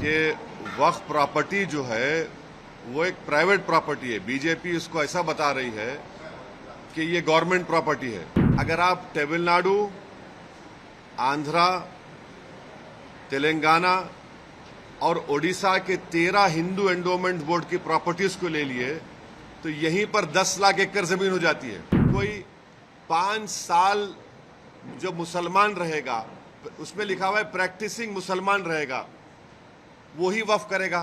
कि वक्फ प्रॉपर्टी जो है वो एक प्राइवेट प्रॉपर्टी है। बीजेपी इसको ऐसा बता रही है कि ये गवर्नमेंट प्रॉपर्टी है। अगर आप तमिलनाडु, आंध्रा, तेलंगाना और ओडिशा के 13 हिंदू एंडोमेंट बोर्ड की प्रॉपर्टीज को ले लिए तो यहीं पर 10 लाख एकड़ जमीन हो जाती है। कोई 5 साल जो मुसलमान रहेगा, उसमें लिखा हुआ है प्रैक्टिसिंग मुसलमान रहेगा, वो ही वक्फ करेगा।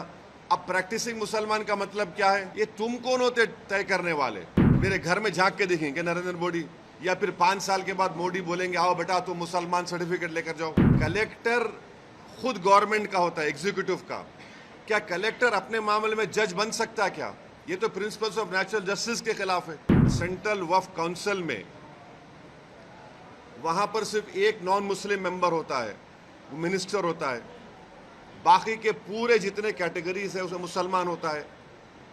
अब प्रैक्टिसिंग मुसलमान का मतलब क्या है? ये तुम कौन होते तय करने वाले? मेरे घर में झांक के देखेंगे नरेंद्र मोदी, या फिर 5 साल के बाद मोदी बोलेंगे आओ बेटा तुम मुसलमान सर्टिफिकेट लेकर जाओ। कलेक्टर खुद गवर्नमेंट का होता है, एग्जीक्यूटिव का। क्या कलेक्टर अपने मामले में जज बन सकता है क्या? ये तो प्रिंसिपल्स ऑफ नेचुरल जस्टिस के खिलाफ है। सेंट्रल वक्फ काउंसिल में वहां पर सिर्फ एक नॉन मुस्लिम मेंबर होता है, वो मिनिस्टर होता है। बाकी के पूरे जितने कैटेगरीज है उसमें मुसलमान होता है।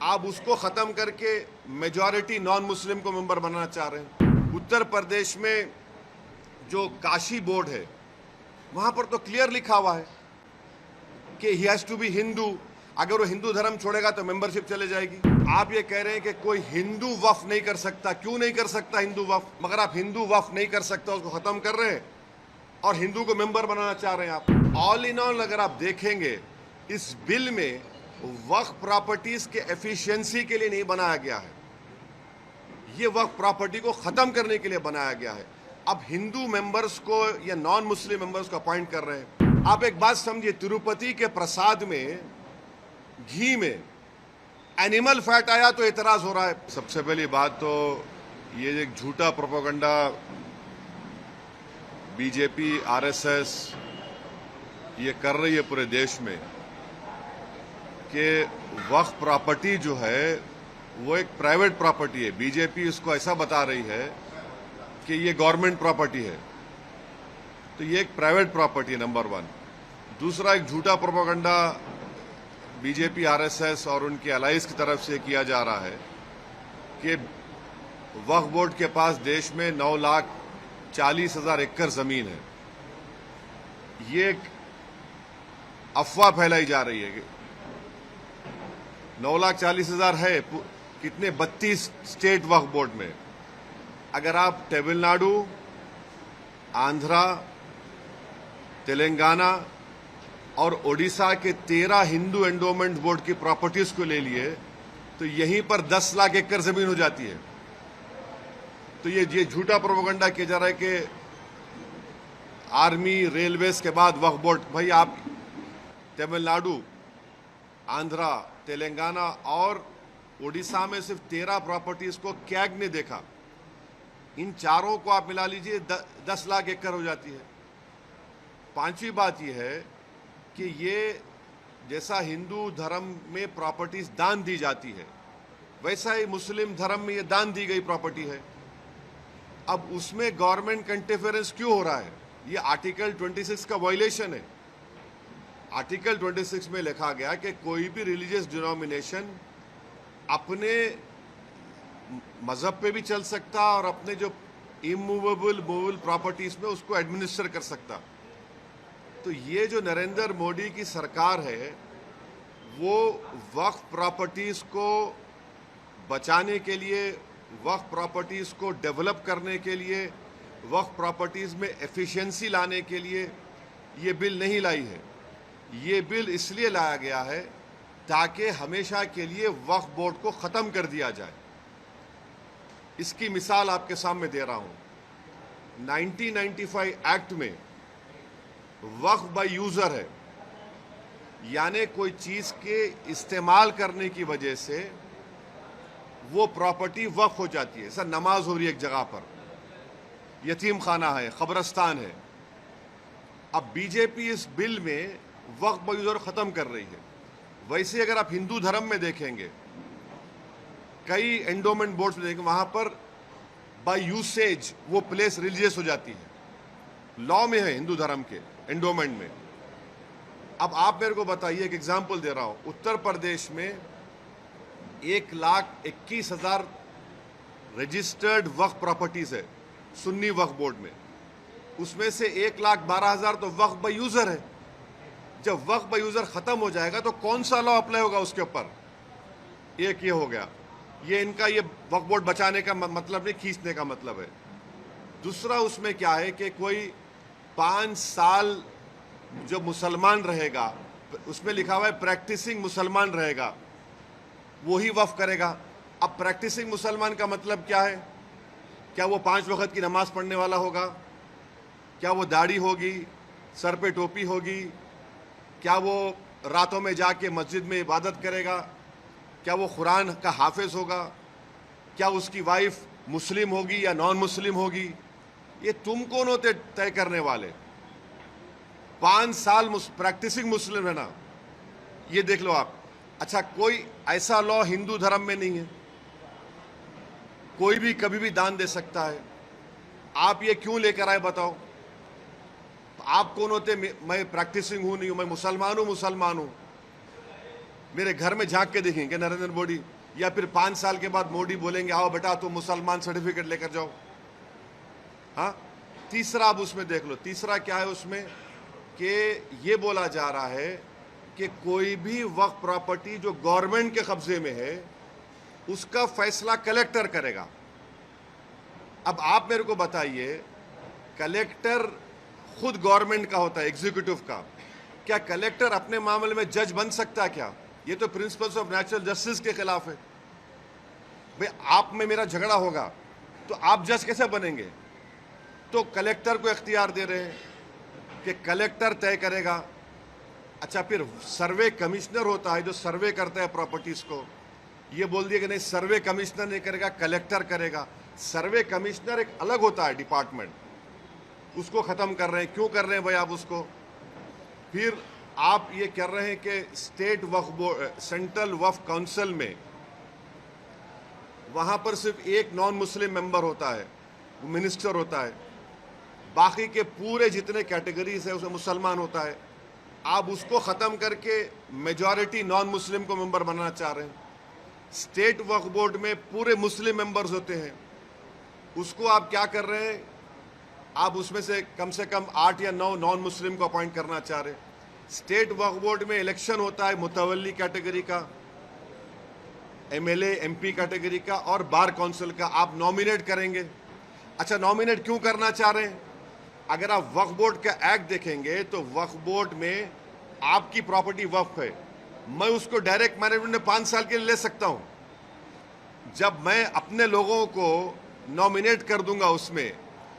आप उसको खत्म करके मेजॉरिटी नॉन मुस्लिम को मेंबर बनाना चाह रहे हैं। उत्तर प्रदेश में जो काशी बोर्ड है वहां पर तो क्लियर लिखा हुआ है कि he has to be Hindu. अगर वो हिंदू धर्म छोड़ेगा तो मेंबरशिप चले जाएगी। आप ये कह रहे हैं कि कोई हिंदू वक्फ नहीं कर सकता। क्यों नहीं कर सकता हिंदू वक्फ? मगर आप हिंदू वक्फ नहीं कर सकता उसको खत्म कर रहे हैं और हिंदू को मेंबर बनाना चाह रहे हैं आप। ऑल इन ऑल अगर आप देखेंगे इस बिल में वक्फ प्रॉपर्टीज के एफिशिएंसी के लिए नहीं बनाया गया है, ये वक्फ प्रॉपर्टी को खत्म करने के लिए बनाया गया है। अब हिंदू मेंबर्स को या नॉन मुस्लिम मेंबर्स को अपॉइंट कर रहे हैं। आप एक बात समझिए, तिरुपति के प्रसाद में घी में एनिमल फैट आया तो एतराज हो रहा है। सबसे पहली बात तो ये एक झूठा प्रोपेगेंडा बीजेपी, आरएसएस ये कर रही है पूरे देश में कि वक्फ प्रॉपर्टी जो है वो एक प्राइवेट प्रॉपर्टी है। बीजेपी इसको ऐसा बता रही है कि ये गवर्नमेंट प्रॉपर्टी है, तो ये एक प्राइवेट प्रॉपर्टी है, नंबर 1। दूसरा, एक झूठा प्रोपेगेंडा बीजेपी, आरएसएस और उनके अलाइज की तरफ से किया जा रहा है कि वक्फ बोर्ड के पास देश में 9,40,000 एकड़ जमीन है। ये एक अफवाह फैलाई जा रही है कि 9,40,000 है कितने 32 स्टेट वक्फ बोर्ड में। अगर आप तमिलनाडु, आंध्रा, तेलंगाना और ओडिशा के 13 हिंदू एंडोमेंट बोर्ड की प्रॉपर्टीज को ले लिए तो यहीं पर 10 लाख एकड़ जमीन हो जाती है। तो ये झूठा प्रोपेगेंडा किया जा रहा है कि आर्मी, रेलवेज के बाद वक्फ बोर्ड। भाई आप तमिलनाडु, आंध्रा, तेलंगाना और ओडिशा में सिर्फ 13 प्रॉपर्टीज को कैग ने देखा। इन चारों को आप मिला लीजिए 10 लाख एकड़ हो जाती है। पांचवी बात यह है कि ये जैसा हिंदू धर्म में प्रॉपर्टीज दान दी जाती है वैसा ही मुस्लिम धर्म में ये दान दी गई प्रॉपर्टी है। अब उसमें गवर्नमेंट इंटरफेरेंस क्यों हो रहा है? ये आर्टिकल 26 का वायलेशन है। आर्टिकल 26 में लिखा गया कि कोई भी रिलीजियस डिनोमिनेशन अपने मजहब पे भी चल सकता और अपने जो इमूवेबल मूवेबल प्रॉपर्टीज में उसको एडमिनिस्टर कर सकता। तो ये जो नरेंद्र मोदी की सरकार है वो वक्फ प्रॉपर्टीज को बचाने के लिए, वक्फ प्रॉपर्टीज को डेवलप करने के लिए, वक्फ प्रॉपर्टीज में एफिशिएंसी लाने के लिए ये बिल नहीं लाई है। ये बिल इसलिए लाया गया है ताकि हमेशा के लिए वक्फ बोर्ड को खत्म कर दिया जाए। इसकी मिसाल आपके सामने दे रहा हूं। 1995 एक्ट में वक्फ बाय यूजर है, यानी कोई चीज के इस्तेमाल करने की वजह से वो प्रॉपर्टी वक्फ हो जाती है। सर नमाज हो रही है एक जगह पर, यतीम खाना है, कब्रिस्तान है। अब बीजेपी इस बिल में वक्फ बाय यूजर खत्म कर रही है। वैसे अगर आप हिंदू धर्म में देखेंगे, कई एंडोमेंट बोर्ड्स में देखेंगे, वहां पर बाय यूसेज वो प्लेस रिलीजियस हो जाती है। लॉ में है हिंदू धर्म के एंडोमेंट में। अब आप मेरे को बताइए, एक एग्जांपल दे रहा हूं। उत्तर प्रदेश में 1,21,000 रजिस्टर्ड वक्फ प्रॉपर्टीज है सुन्नी वक्फ बोर्ड में। उसमें से 1,12,000 तो वक्फ बाय यूजर है। जब वक्फ बाय यूजर खत्म हो जाएगा तो कौन सा लॉ अप्लाई होगा उसके ऊपर? एक ये हो गया, ये इनका ये वक्फ बोर्ड बचाने का मतलब नहीं, खींचने का मतलब है। दूसरा उसमें क्या है कि कोई 5 साल जो मुसलमान रहेगा, उसमें लिखा हुआ है प्रैक्टिसिंग मुसलमान रहेगा, वही वक्फ करेगा। अब प्रैक्टिसिंग मुसलमान का मतलब क्या है? क्या वो 5 वक्त की नमाज पढ़ने वाला होगा? क्या वो दाढ़ी होगी, सर पे टोपी होगी? क्या वो रातों में जाके मस्जिद में इबादत करेगा? क्या वो कुरान का हाफिज होगा? क्या उसकी वाइफ मुस्लिम होगी या नॉन मुस्लिम होगी? ये तुम कौन होते तय करने वाले? 5 साल प्रैक्टिसिंग मुस्लिम है ना, ये देख लो आप। अच्छा, कोई ऐसा लॉ हिंदू धर्म में नहीं है, कोई भी कभी भी दान दे सकता है। आप ये क्यों लेकर आए बताओ? आप कौन होते? मैं प्रैक्टिसिंग हूं नहीं हूं, मैं मुसलमान हूं। मेरे घर में झांक के देखेंगे नरेंद्र मोदी, या फिर 5 साल के बाद मोदी बोलेंगे आओ बेटा तुम मुसलमान सर्टिफिकेट लेकर जाओ? हाँ। तीसरा आप उसमें देख लो, तीसरा क्या है उसमें कि ये बोला जा रहा है कि कोई भी वक्फ प्रॉपर्टी जो गवर्नमेंट के कब्जे में है उसका फैसला कलेक्टर करेगा। अब आप मेरे को बताइए, कलेक्टर खुद गवर्नमेंट का होता है, एग्जीक्यूटिव का, क्या कलेक्टर अपने मामले में जज बन सकता है क्या? ये तो प्रिंसिपल्स ऑफ नेचुरल जस्टिस के खिलाफ है। भाई आप में मेरा झगड़ा होगा तो आप जज कैसे बनेंगे? तो कलेक्टर को इख्तियार दे रहे हैं कि कलेक्टर तय करेगा। अच्छा, फिर सर्वे कमिश्नर होता है जो सर्वे करता है प्रॉपर्टीज को, ये बोल दिया कि नहीं सर्वे कमिश्नर नहीं करेगा, कलेक्टर करेगा। सर्वे कमिश्नर एक अलग होता है डिपार्टमेंट, उसको खत्म कर रहे हैं। क्यों कर रहे हैं भाई आप उसको? फिर आप ये कर रहे हैं कि स्टेट वक्फ बोर्ड, सेंट्रल वक्फ काउंसिल में वहां पर सिर्फ एक नॉन मुस्लिम मेंबर होता है, वो मिनिस्टर होता है, बाकी के पूरे जितने कैटेगरीज है उसमें मुसलमान होता है। आप उसको खत्म करके मेजॉरिटी नॉन मुस्लिम को मेंबर बनाना चाह रहे हैं। स्टेट वक्फ बोर्ड में पूरे मुस्लिम मेंबर्स होते हैं, उसको आप क्या कर रहे हैं? आप उसमें से कम 8 या 9 नॉन मुस्लिम को अपॉइंट करना चाह रहे हैं। स्टेट वक्फ बोर्ड में इलेक्शन होता है मुतवल्ली कैटेगरी का, एमएलए एमपी कैटेगरी का और बार काउंसिल का, आप नॉमिनेट करेंगे। अच्छा, नॉमिनेट क्यों करना चाह रहे हैं? अगर आप वक्फ बोर्ड का एक्ट देखेंगे तो वक्फ बोर्ड में आपकी प्रॉपर्टी वक्फ है, मैं उसको डायरेक्ट मैनेजमेंट में 5 साल के लिए ले सकता हूं। जब मैं अपने लोगों को नॉमिनेट कर दूंगा उसमें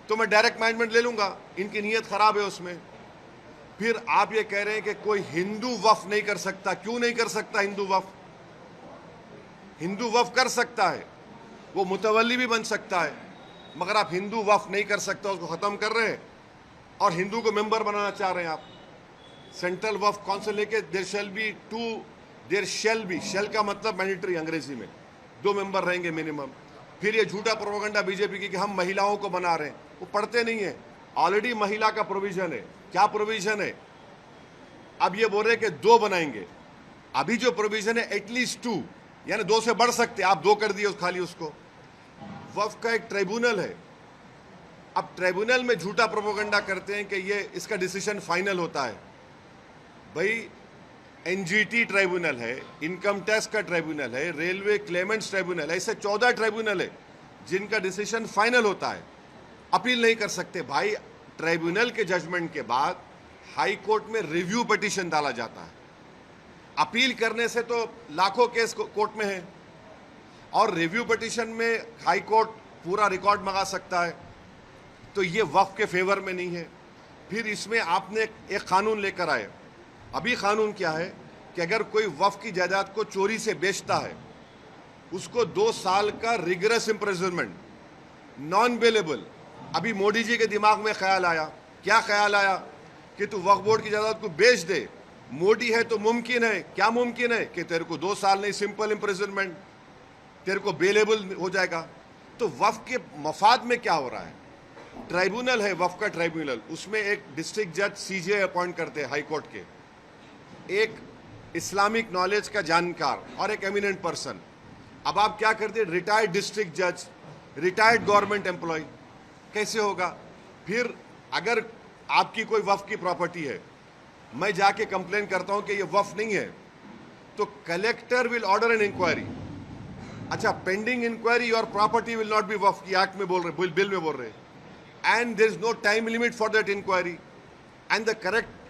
तो मैं डायरेक्ट मैनेजमेंट ले लूंगा, इनकी नीयत खराब है उसमें। फिर आप ये कह रहे हैं कि कोई हिंदू वक्फ नहीं कर सकता। क्यों नहीं कर सकता हिंदू वक्फ? हिंदू वक्फ कर सकता है, वो मुतवल्ली भी बन सकता है, मगर आप हिंदू वक्फ नहीं कर सकता, उसको खत्म कर रहे हैं और हिंदू को मेंबर बनाना चाह रहे हैं आप। सेंट्रल वक्फ काउंसिल लेके देयर शैल बी, शेल का मतलब मैंडेटरी अंग्रेजी में, 2 मेंबर रहेंगे मिनिमम। फिर ये झूठा प्रोपेगेंडा बीजेपी की कि हम महिलाओं को बना रहे हैं, वो पढ़ते नहीं है। ऑलरेडी महिला का प्रोविजन है। क्या प्रोविजन है? अब ये बोल रहे कि 2 बनाएंगे। अभी जो प्रोविजन है एटलीस्ट 2, यानी 2 से बढ़ सकते, आप 2 कर दिए खाली उसको। वक्फ का एक ट्राइब्यूनल है, अब ट्राइब्यूनल में झूठा प्रोपेगेंडा करते हैं कि ये इसका डिसीजन फाइनल होता है। भाई एनजीटी ट्राइब्यूनल है, इनकम टैक्स का ट्राइब्यूनल है, रेलवे क्लेमेंट्स ट्राइब्यूनल है, ऐसे 14 ट्राइब्यूनल है जिनका डिसीजन फाइनल होता है, अपील नहीं कर सकते। भाई ट्राइब्यूनल के जजमेंट के बाद हाई कोर्ट में रिव्यू पिटीशन डाला जाता है। अपील करने से तो लाखों केस कोर्ट में है, और रिव्यू पिटीशन में हाई कोर्ट पूरा रिकॉर्ड मंगा सकता है, तो ये वक्फ के फेवर में नहीं है। फिर इसमें आपने एक कानून लेकर आए। अभी कानून क्या है कि अगर कोई वक्फ की जायदाद को चोरी से बेचता है, उसको 2 साल का रिगरस इम्प्रिजनमेंट, नॉन बेलेबल। अभी मोदी जी के दिमाग में ख्याल आया, क्या ख्याल आया कि तू वक्फ बोर्ड की जायदाद को बेच दे। मोदी है तो मुमकिन है, क्या मुमकिन है कि तेरे को 2 साल नहीं, सिंपल इम्प्रिजनमेंट, तेरे को बेलेबल हो जाएगा। तो वक्फ के मफाद में क्या हो रहा है? ट्राइब्यूनल है वक्फ का ट्राइब्यूनल, उसमें एक डिस्ट्रिक्ट जज सीजे अपॉइंट करते हैं हाई कोर्ट के, एक इस्लामिक नॉलेज का जानकार और एक एमिनेंट पर्सन। अब आप क्या करते हैं? रिटायर्ड डिस्ट्रिक्ट जज, रिटायर्ड गवर्नमेंट एम्प्लॉय, कैसे होगा? फिर अगर आपकी कोई वक्फ की प्रॉपर्टी है, मैं जाके कंप्लेन करता हूं कि ये वक्फ नहीं है, तो collector will order an inquiry. अच्छा, पेंडिंग इंक्वायरी और property will not be Waqf की एक्ट में बोल रहे, बिल में बोल रहे, and there is no time limit for that inquiry, and the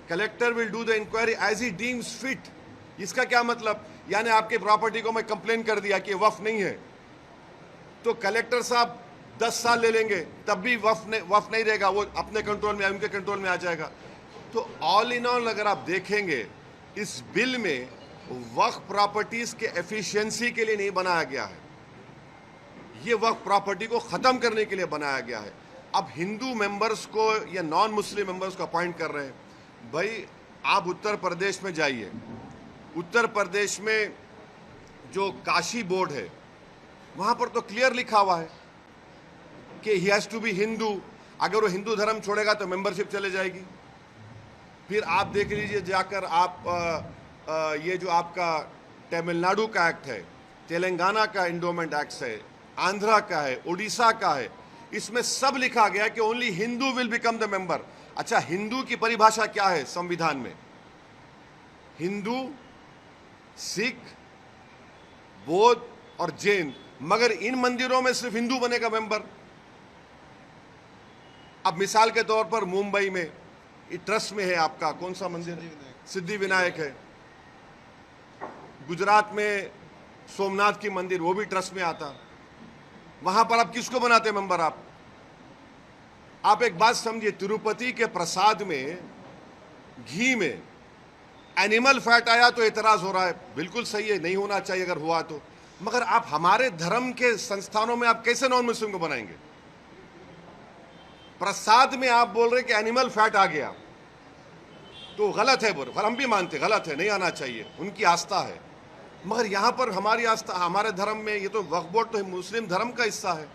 collector will do the inquiry as he deems fit. इसका क्या मतलब? यानी आपकी प्रॉपर्टी को मैं कंप्लेन कर दिया कि वक्फ नहीं है, तो कलेक्टर साहब 10 साल ले लेंगे, तब भी वक्फ नहीं रहेगा, वो अपने कंट्रोल में, उनके कंट्रोल में आ जाएगा। तो ऑल इन ऑल अगर आप देखेंगे, इस बिल में वक्फ प्रॉपर्टीज के एफिशिएंसी के लिए नहीं बनाया गया है, ये वक्फ प्रॉपर्टी को खत्म करने के लिए बनाया गया है। अब हिंदू मेंबर्स को या नॉन मुस्लिम मेंबर्स को अपॉइंट कर रहे हैं। भाई, आप उत्तर प्रदेश में जाइए, उत्तर प्रदेश में जो काशी बोर्ड है, वहां पर तो क्लियर लिखा हुआ है कि he has to be Hindu. अगर वो हिंदू धर्म छोड़ेगा तो मेंबरशिप चले जाएगी। फिर आप देख लीजिए जाकर, आप ये जो आपका तमिलनाडु का एक्ट है, तेलंगाना का एंडोमेंट एक्ट है, आंध्रा का है, उड़ीसा का है, इसमें सब लिखा गया कि only Hindu will become the member. अच्छा, हिंदू की परिभाषा क्या है संविधान में? हिंदू, सिख, बौद्ध और जैन, मगर इन मंदिरों में सिर्फ हिंदू बनेगा मेंबर। अब मिसाल के तौर पर मुंबई में ट्रस्ट में है आपका कौन सा मंदिर? सिद्धि विनायक है। गुजरात में सोमनाथ की मंदिर, वो भी ट्रस्ट में आता। वहां पर आप किसको बनाते मेंबर? आप एक बात समझिए, तिरुपति के प्रसाद में घी में एनिमल फैट आया तो एतराज हो रहा है, बिल्कुल सही है, नहीं होना चाहिए अगर हुआ तो, मगर आप हमारे धर्म के संस्थानों में आप कैसे नॉन मुस्लिम को बनाएंगे? प्रसाद में आप बोल रहे कि एनिमल फैट आ गया तो गलत है, बोल हम भी मानते गलत है, नहीं आना चाहिए, उनकी आस्था है, मगर यहां पर हमारी आस्था, हमारे धर्म में ये तो वक्फ बोर्ड तो मुस्लिम धर्म का हिस्सा है।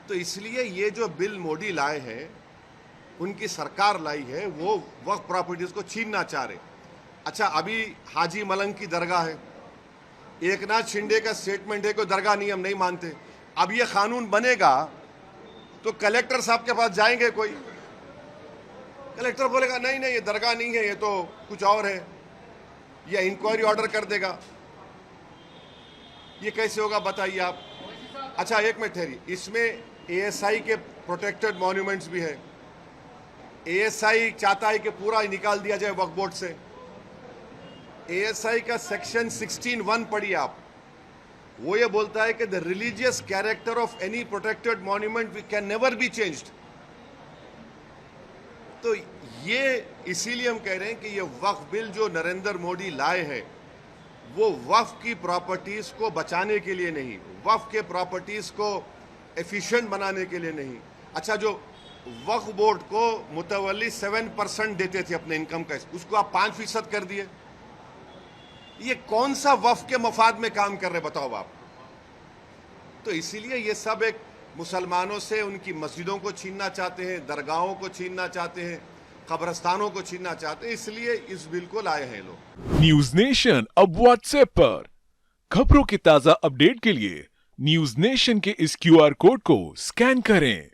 तो इसलिए ये जो बिल मोदी लाए हैं, उनकी सरकार लाई है, वो वक्फ प्रॉपर्टीज को छीनना चाह रहे। अच्छा, अभी हाजी मलंग की दरगाह है, एकनाथ शिंदे का स्टेटमेंट है कि दरगाह नहीं, हम नहीं मानते। अब ये कानून बनेगा तो कलेक्टर साहब के पास जाएंगे, कोई कलेक्टर बोलेगा नहीं नहीं ये दरगाह नहीं है, ये तो कुछ और है, या इंक्वायरी ऑर्डर कर देगा। ये कैसे होगा बताइए आप? अच्छा, एक मिनट ठहरिए, इसमें एएसआई के प्रोटेक्टेड मॉन्यूमेंट्स भी है। एएसआई चाहता है कि पूरा निकाल दिया जाए वक्फ बोर्ड से। एएसआई का सेक्शन 16(1) पढ़िए आप, वो ये बोलता है कि the religious character of any protected monument can never be changed. तो ये इसीलिए हम कह रहे हैं कि ये वक्फ बिल जो नरेंद्र मोदी लाए हैं, वो वक्फ की प्रॉपर्टीज को बचाने के लिए नहीं, वक्फ के प्रॉपर्टीज को एफिशिएंट बनाने के लिए नहीं। अच्छा, जो वक्फ बोर्ड को मुतवल्ली 7% देते थे अपने इनकम का, उसको आप 5% कर दिए। ये कौन सा वक्फ के मफाद में काम कर रहे बताओ आप? तो इसीलिए ये सब एक मुसलमानों से उनकी मस्जिदों को छीनना चाहते हैं, दरगाहों को छीनना चाहते हैं, कब्रस्तानों को छीनना चाहते हैं, इसलिए इस बिल को लाए हैं लोग। न्यूज नेशन अब व्हाट्सएप पर खबरों के ताजा अपडेट के लिए न्यूज नेशन के इस QR कोड को स्कैन करें।